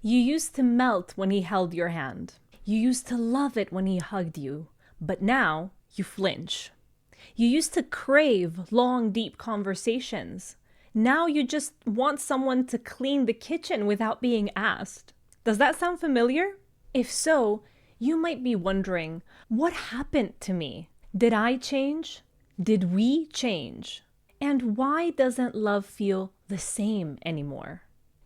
You used to melt when he held your hand. You used to love it when he hugged you, but now you flinch. You used to crave long, deep conversations. Now you just want someone to clean the kitchen without being asked. Does that sound familiar? If so, you might be wondering, what happened to me? Did I change? Did we change? And why doesn't love feel the same anymore?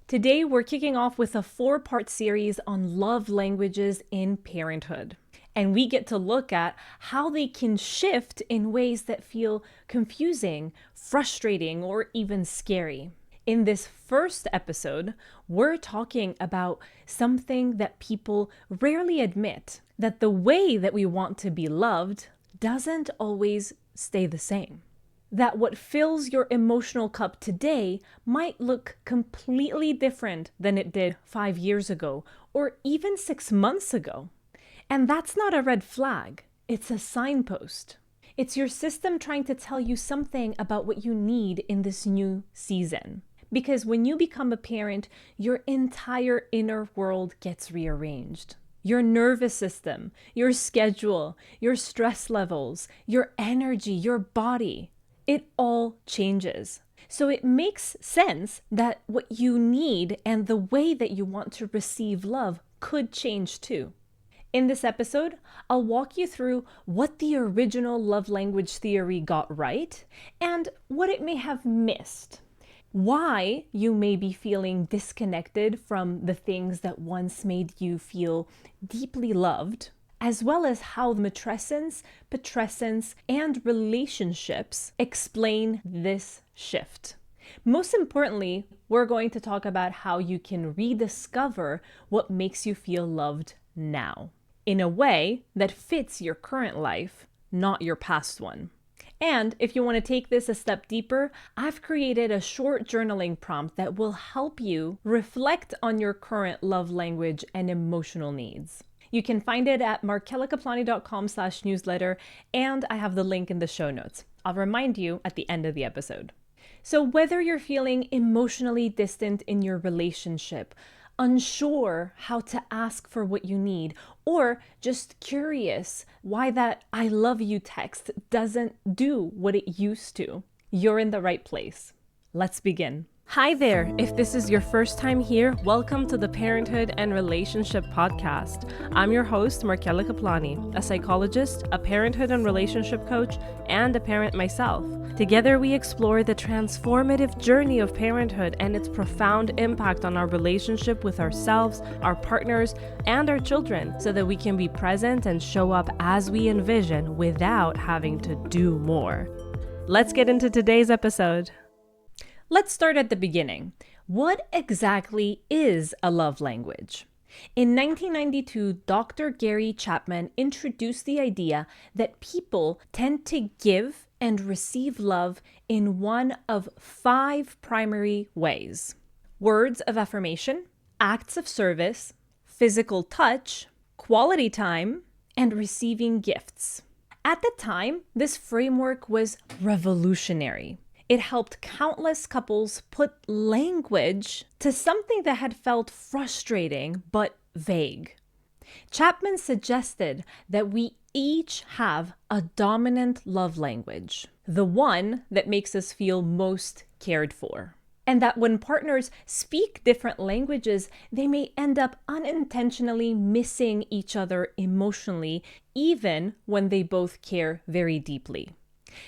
Today, we're kicking off with a 4-part series on love languages in parenthood. And we get to look at how they can shift in ways that feel confusing, frustrating, or even scary. In this first episode, we're talking about something that people rarely admit, that the way that we want to be loved doesn't always stay the same. That what fills your emotional cup today might look completely different than it did 5 years ago, or even 6 months ago. And that's not a red flag, it's a signpost. It's your system trying to tell you something about what you need in this new season. Because when you become a parent, your entire inner world gets rearranged. Your nervous system, your schedule, your stress levels, your energy, your body, it all changes. So it makes sense that what you need and the way that you want to receive love could change too. In this episode, I'll walk you through what the original love language theory got right and what it may have missed. Why you may be feeling disconnected from the things that once made you feel deeply loved, as well as how matrescence, Parenthood, and relationships explain this shift. Most importantly, we're going to talk about how you can rediscover what makes you feel loved now, in a way that fits your current life, not your past one. And if you want to take this a step deeper, I've created a short journaling prompt that will help you reflect on your current love language and emotional needs. You can find it at markelakaplani.com/newsletter, and I have the link in the show notes. I'll remind you at the end of the episode. So whether you're feeling emotionally distant in your relationship, unsure how to ask for what you need, or just curious why that I love you text doesn't do what it used to, you're in the right place. Let's begin. Hi there. If this is your first time here, welcome to the Parenthood and Relationship Podcast. I'm your host, Markela Kaplani, a psychologist, a parenthood and relationship coach, and a parent myself. Together, we explore the transformative journey of parenthood and its profound impact on our relationship with ourselves, our partners, and our children, so that we can be present and show up as we envision without having to do more. Let's get into today's episode. Let's start at the beginning. What exactly is a love language? In 1992, Dr. Gary Chapman introduced the idea that people tend to give and receive love in one of 5 primary ways: words of affirmation, acts of service, physical touch, quality time, and receiving gifts. At the time, this framework was revolutionary. It helped countless couples put language to something that had felt frustrating but vague. Chapman suggested that we each have a dominant love language, the one that makes us feel most cared for. And that when partners speak different languages, they may end up unintentionally missing each other emotionally, even when they both care very deeply.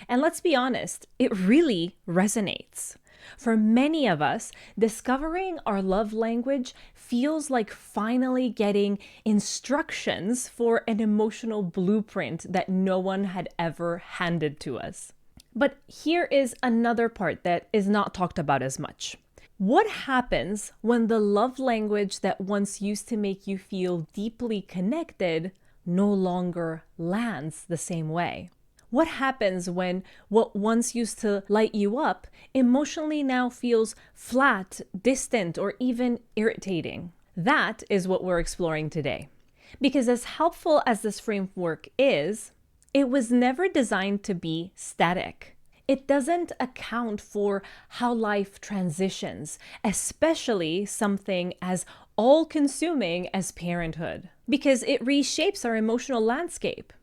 And let's be honest, it really resonates. For many of us, discovering our love language feels like finally getting instructions for an emotional blueprint that no one had ever handed to us. But here is another part that is not talked about as much. What happens when the love language that once used to make you feel deeply connected no longer lands the same way? What happens when what once used to light you up emotionally now feels flat, distant, or even irritating? That is what we're exploring today. Because as helpful as this framework is, it was never designed to be static. It doesn't account for how life transitions, especially something as all-consuming as parenthood, because it reshapes our emotional landscape.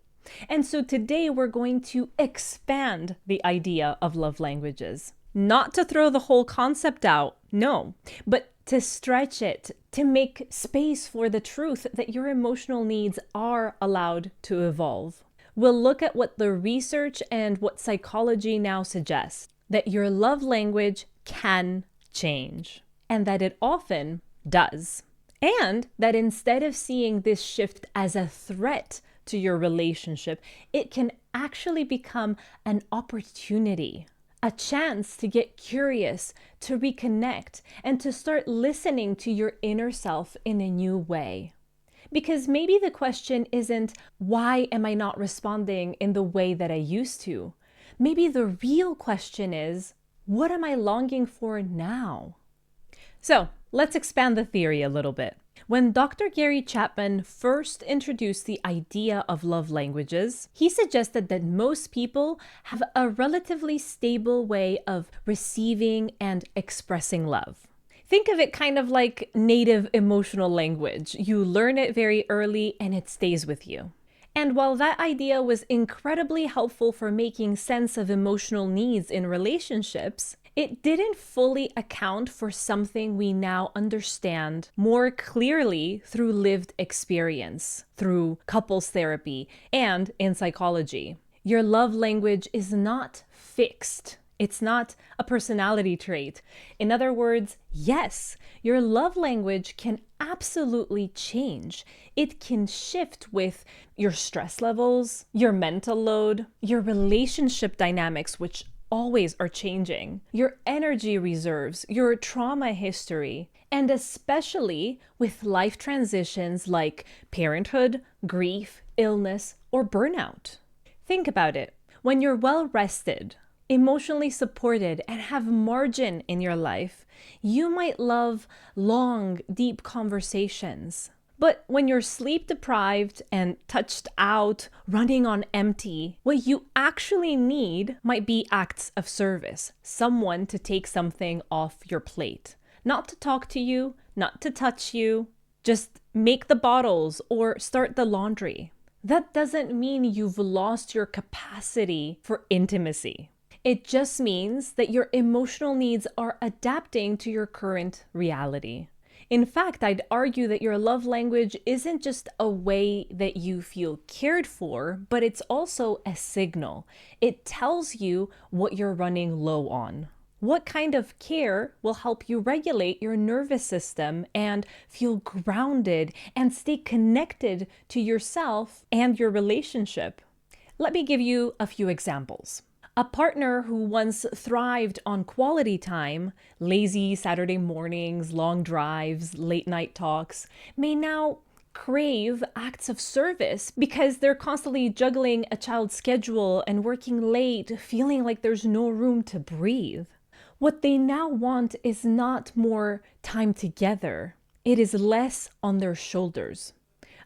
And so today we're going to expand the idea of love languages. Not to throw the whole concept out, no, but to stretch it, to make space for the truth that your emotional needs are allowed to evolve. We'll look at what the research and what psychology now suggests, that your love language can change, and that it often does. And that instead of seeing this shift as a threat to your relationship, it can actually become an opportunity, a chance to get curious, to reconnect, and to start listening to your inner self in a new way. Because maybe the question isn't, why am I not responding in the way that I used to? Maybe the real question is, what am I longing for now? So let's expand the theory a little bit. When Dr. Gary Chapman first introduced the idea of love languages, he suggested that most people have a relatively stable way of receiving and expressing love. Think of it kind of like native emotional language. You learn it very early and it stays with you. And while that idea was incredibly helpful for making sense of emotional needs in relationships, it didn't fully account for something we now understand more clearly through lived experience, through couples therapy, and in psychology. Your love language is not fixed. It's not a personality trait. In other words, yes, your love language can absolutely change. It can shift with your stress levels, your mental load, your relationship dynamics, which always are changing, your energy reserves, your trauma history, and especially with life transitions like parenthood, grief, illness, or burnout. Think about it. When you're well rested, emotionally supported, and have margin in your life, you might love long, deep conversations. But when you're sleep deprived and touched out, running on empty, what you actually need might be acts of service, someone to take something off your plate. Not to talk to you, not to touch you, just make the bottles or start the laundry. That doesn't mean you've lost your capacity for intimacy. It just means that your emotional needs are adapting to your current reality. In fact, I'd argue that your love language isn't just a way that you feel cared for, but it's also a signal. It tells you what you're running low on. What kind of care will help you regulate your nervous system and feel grounded and stay connected to yourself and your relationship? Let me give you a few examples. A partner who once thrived on quality time, lazy Saturday mornings, long drives, late night talks, may now crave acts of service because they're constantly juggling a child's schedule and working late, feeling like there's no room to breathe. What they now want is not more time together. It is less on their shoulders.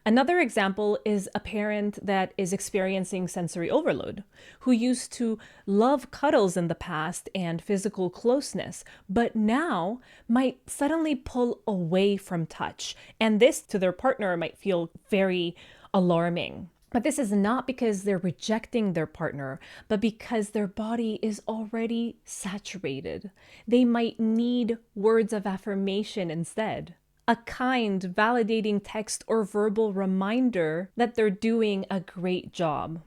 Another example is a parent that is experiencing sensory overload, who used to love cuddles in the past and physical closeness, but now might suddenly pull away from touch. And this to their partner might feel very alarming. But this is not because they're rejecting their partner, but because their body is already saturated. They might need words of affirmation instead. A kind, validating text or verbal reminder that they're doing a great job.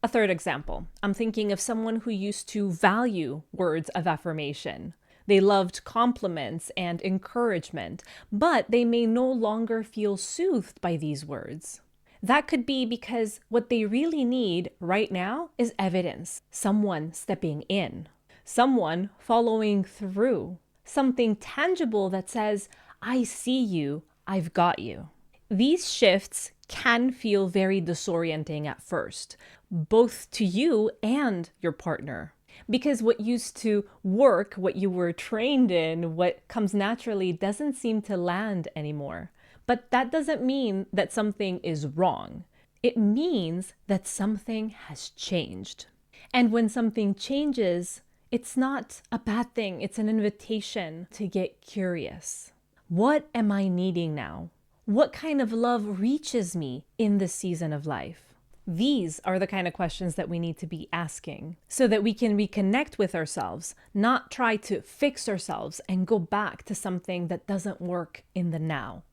A third example, I'm thinking of someone who used to value words of affirmation. They loved compliments and encouragement, but they may no longer feel soothed by these words. That could be because what they really need right now is evidence, someone stepping in, someone following through, something tangible that says, I see you, I've got you. These shifts can feel very disorienting at first, both to you and your partner. Because what used to work, what you were trained in, what comes naturally doesn't seem to land anymore. But that doesn't mean that something is wrong. It means that something has changed. And when something changes, it's not a bad thing. It's an invitation to get curious. What am I needing now? What kind of love reaches me in this season of life? These are the kind of questions that we need to be asking so that we can reconnect with ourselves, not try to fix ourselves and go back to something that doesn't work in the now.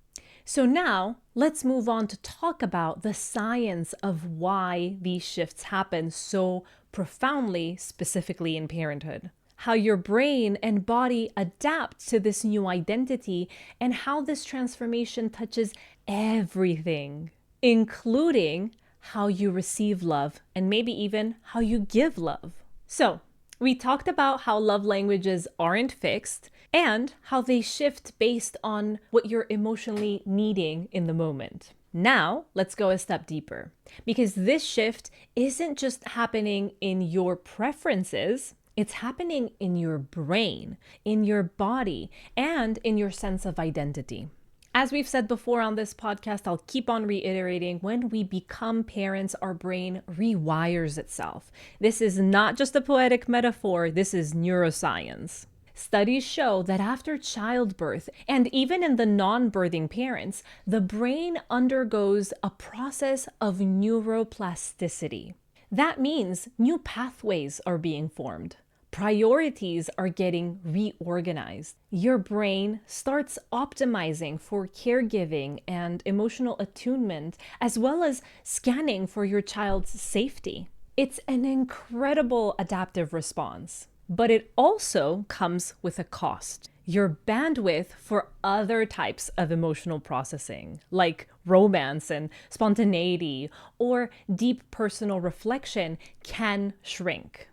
So now let's move on to talk about the science of why these shifts happen so profoundly, specifically in parenthood. How your brain and body adapt to this new identity and how this transformation touches everything, including how you receive love and maybe even how you give love. So, we talked about how love languages aren't fixed and how they shift based on what you're emotionally needing in the moment. Now, let's go a step deeper because this shift isn't just happening in your preferences, it's happening in your brain, in your body, and in your sense of identity. As we've said before on this podcast, I'll keep on reiterating, when we become parents, our brain rewires itself. This is not just a poetic metaphor, this is neuroscience. Studies show that after childbirth, and even in the non-birthing parents, the brain undergoes a process of neuroplasticity. That means new pathways are being formed. Priorities are getting reorganized. Your brain starts optimizing for caregiving and emotional attunement, as well as scanning for your child's safety. It's an incredible adaptive response, but it also comes with a cost. Your bandwidth for other types of emotional processing, like romance and spontaneity or deep personal reflection, can shrink.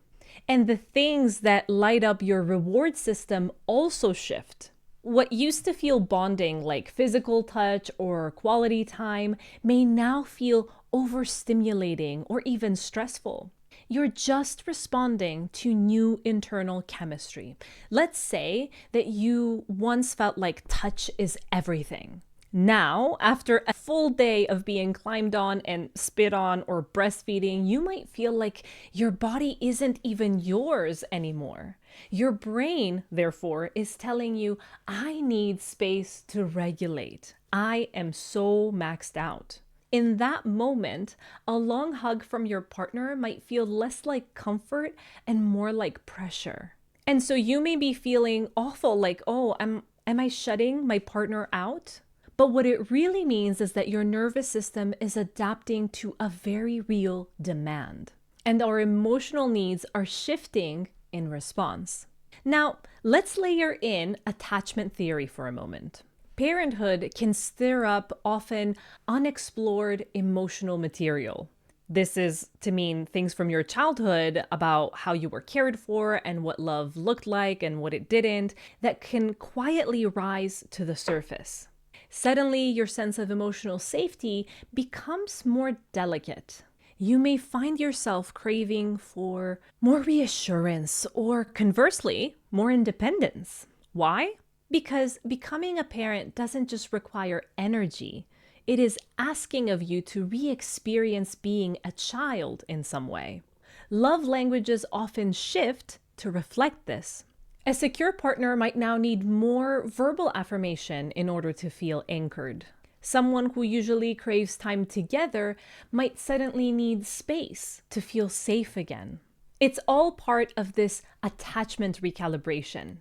And the things that light up your reward system also shift. What used to feel bonding, like physical touch or quality time, may now feel overstimulating or even stressful. You're just responding to new internal chemistry. Let's say that you once felt like touch is everything. Now, after a full day of being climbed on and spit on or breastfeeding, you might feel like your body isn't even yours anymore. Your brain, therefore, is telling you, I need space to regulate. I am so maxed out. In that moment, a long hug from your partner might feel less like comfort and more like pressure. And so you may be feeling awful, like, oh, am I shutting my partner out? But what it really means is that your nervous system is adapting to a very real demand, and our emotional needs are shifting in response. Now, let's layer in attachment theory for a moment. Parenthood can stir up often unexplored emotional material. This is to mean things from your childhood about how you were cared for and what love looked like and what it didn't, that can quietly rise to the surface. Suddenly, your sense of emotional safety becomes more delicate. You may find yourself craving for more reassurance or, conversely, more independence. Why? Because becoming a parent doesn't just require energy. It is asking of you to re-experience being a child in some way. Love languages often shift to reflect this. A secure partner might now need more verbal affirmation in order to feel anchored. Someone who usually craves time together might suddenly need space to feel safe again. It's all part of this attachment recalibration.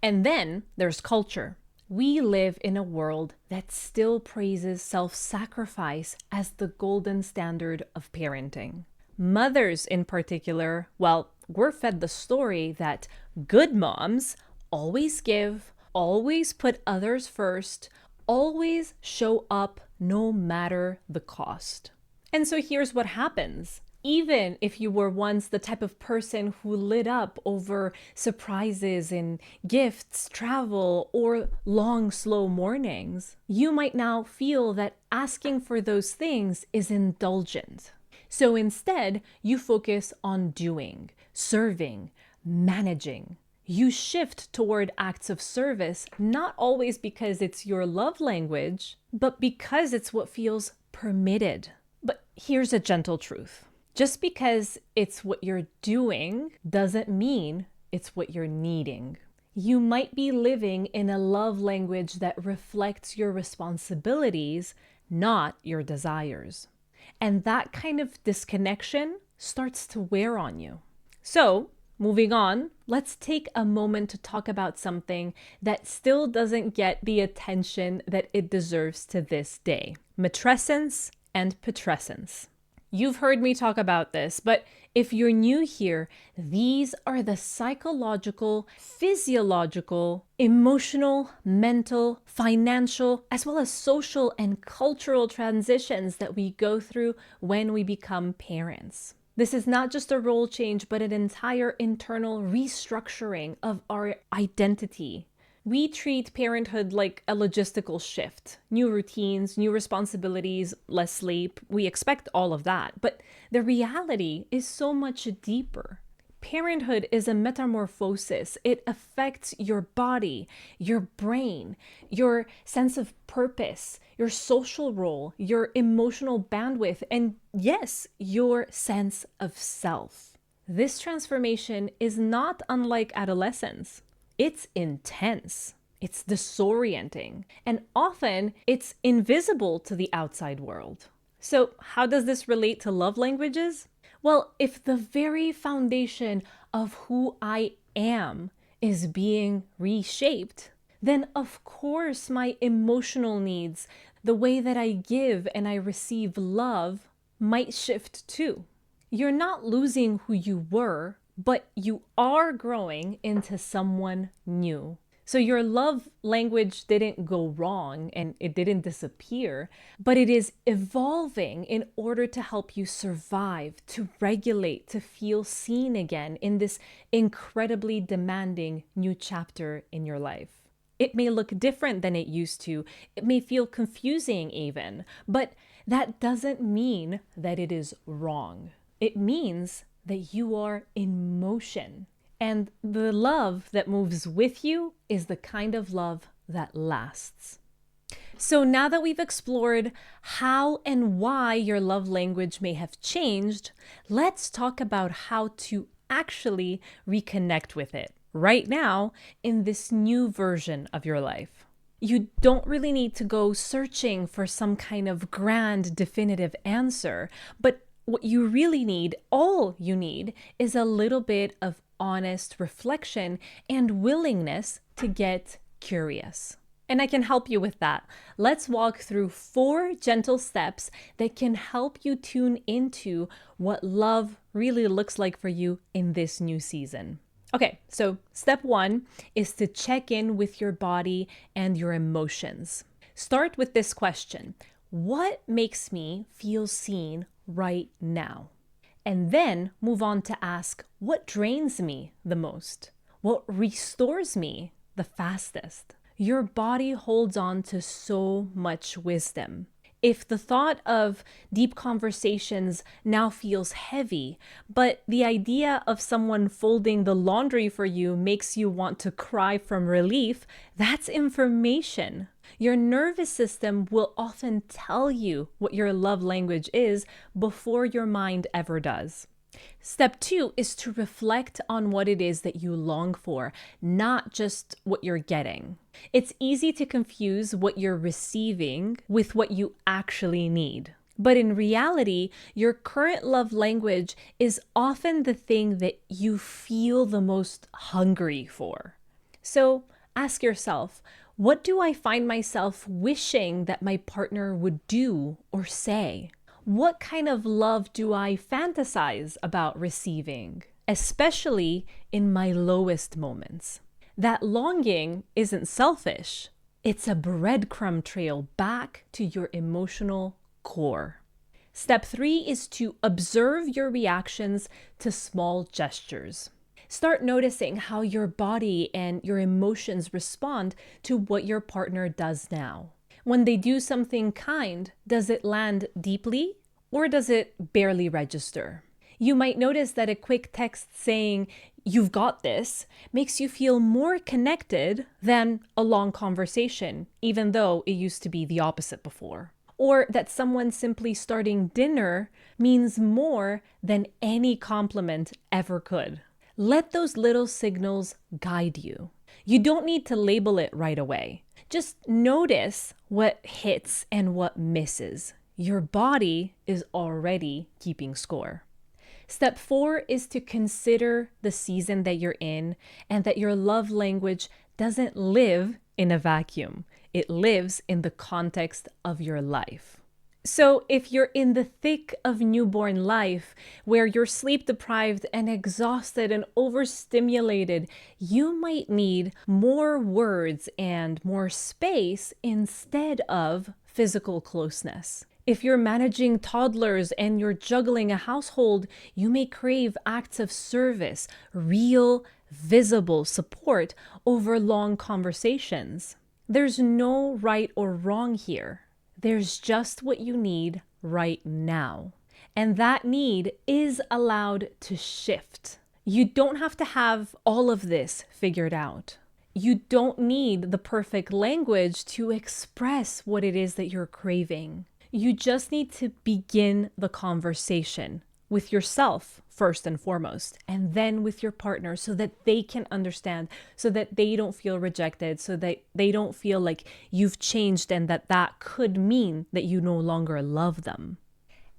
And then there's culture. We live in a world that still praises self-sacrifice as the golden standard of parenting. Mothers in particular, well, we're fed the story that good moms always give, always put others first, always show up no matter the cost. And so here's what happens. Even if you were once the type of person who lit up over surprises and gifts, travel, or long, slow mornings, you might now feel that asking for those things is indulgent. So instead, you focus on doing, serving, managing. You shift toward acts of service, not always because it's your love language, but because it's what feels permitted. But here's a gentle truth. Just because it's what you're doing doesn't mean it's what you're needing. You might be living in a love language that reflects your responsibilities, not your desires. And that kind of disconnection starts to wear on you. So, moving on, let's take a moment to talk about something that still doesn't get the attention that it deserves to this day: matrescence and putrescence. You've heard me talk about this, but if you're new here, these are the psychological, physiological, emotional, mental, financial, as well as social and cultural transitions that we go through when we become parents. This is not just a role change, but an entire internal restructuring of our identity. We treat parenthood like a logistical shift. New routines, new responsibilities, less sleep. We expect all of that. But the reality is so much deeper. Parenthood is a metamorphosis. It affects your body, your brain, your sense of purpose, your social role, your emotional bandwidth, and yes, your sense of self. This transformation is not unlike adolescence. It's intense, it's disorienting, and often it's invisible to the outside world. So, how does this relate to love languages? Well, if the very foundation of who I am is being reshaped, then of course my emotional needs, the way that I give and I receive love, might shift too. You're not losing who you were, but you are growing into someone new. So your love language didn't go wrong and it didn't disappear, but it is evolving in order to help you survive, to regulate, to feel seen again in this incredibly demanding new chapter in your life. It may look different than it used to. It may feel confusing even, but that doesn't mean that it is wrong. It means that you are in motion. And the love that moves with you is the kind of love that lasts. So now that we've explored how and why your love language may have changed, let's talk about how to actually reconnect with it right now in this new version of your life. You don't really need to go searching for some kind of grand, definitive answer, but what you really need, all you need, is a little bit of honest reflection and willingness to get curious. And I can help you with that. Let's walk through 4 gentle steps that can help you tune into what love really looks like for you in this new season. Okay, so step 1 is to check in with your body and your emotions. Start with this question: what makes me feel seen right now? And then move on to ask, what drains me the most? What restores me the fastest? Your body holds on to so much wisdom. If the thought of deep conversations now feels heavy, but the idea of someone folding the laundry for you makes you want to cry from relief, that's information. Your nervous system will often tell you what your love language is before your mind ever does. Step 2 is to reflect on what it is that you long for, not just what you're getting. It's easy to confuse what you're receiving with what you actually need. But in reality, your current love language is often the thing that you feel the most hungry for. So ask yourself, what do I find myself wishing that my partner would do or say? What kind of love do I fantasize about receiving, especially in my lowest moments? That longing isn't selfish. It's a breadcrumb trail back to your emotional core. Step 3 is to observe your reactions to small gestures. Start noticing how your body and your emotions respond to what your partner does now. When they do something kind, does it land deeply or does it barely register? You might notice that a quick text saying, "You've got this," makes you feel more connected than a long conversation, even though it used to be the opposite before. Or that someone simply starting dinner means more than any compliment ever could. Let those little signals guide you. You don't need to label it right away. Just notice what hits and what misses. Your body is already keeping score. Step 4 is to consider the season that you're in and that your love language doesn't live in a vacuum. It lives in the context of your life. So if you're in the thick of newborn life, where you're sleep deprived and exhausted and overstimulated, you might need more words and more space instead of physical closeness. If you're managing toddlers and you're juggling a household, you may crave acts of service, real, visible support over long conversations. There's no right or wrong here. There's just what you need right now. And that need is allowed to shift. You don't have to have all of this figured out. You don't need the perfect language to express what it is that you're craving. You just need to begin the conversation with yourself first and foremost, and then with your partner so that they can understand, so that they don't feel rejected, so that they don't feel like you've changed and that could mean that you no longer love them.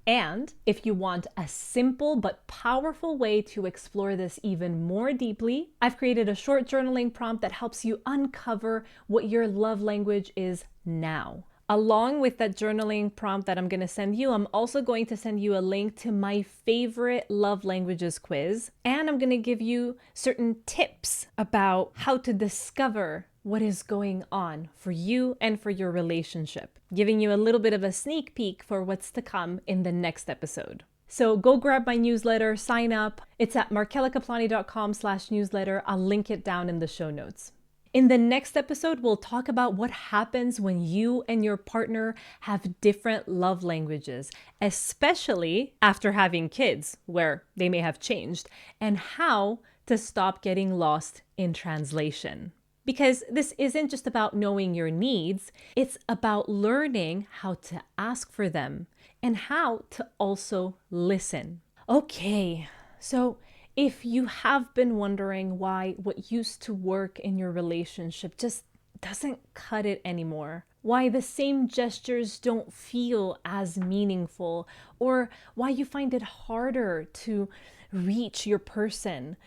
And if you want a simple but powerful way to explore this even more deeply, I've created a short journaling prompt that helps you uncover what your love language is now. Along with that journaling prompt that I'm going to send you, I'm also going to send you a link to my favorite love languages quiz. And I'm going to give you certain tips about how to discover what is going on for you and for your relationship, giving you a little bit of a sneak peek for what's to come in the next episode. So go grab my newsletter, sign up. It's at markelakaplani.com/newsletter. I'll link it down in the show notes. In the next episode, we'll talk about what happens when you and your partner have different love languages, especially after having kids, where they may have changed, and how to stop getting lost in translation. Because this isn't just about knowing your needs, it's about learning how to ask for them and how to also listen. Okay, so if you have been wondering why what used to work in your relationship just doesn't cut it anymore, why the same gestures don't feel as meaningful, or why you find it harder to reach your person,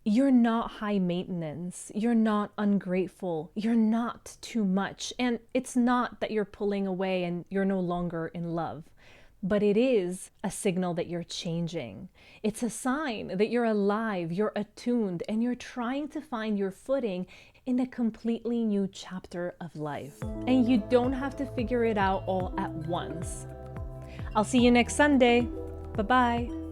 you're not high maintenance, you're not ungrateful, you're not too much, and it's not that you're pulling away and you're no longer in love. But it is a signal that you're changing. It's a sign that you're alive, you're attuned, and you're trying to find your footing in a completely new chapter of life. And you don't have to figure it out all at once. I'll see you next Sunday. Bye-bye.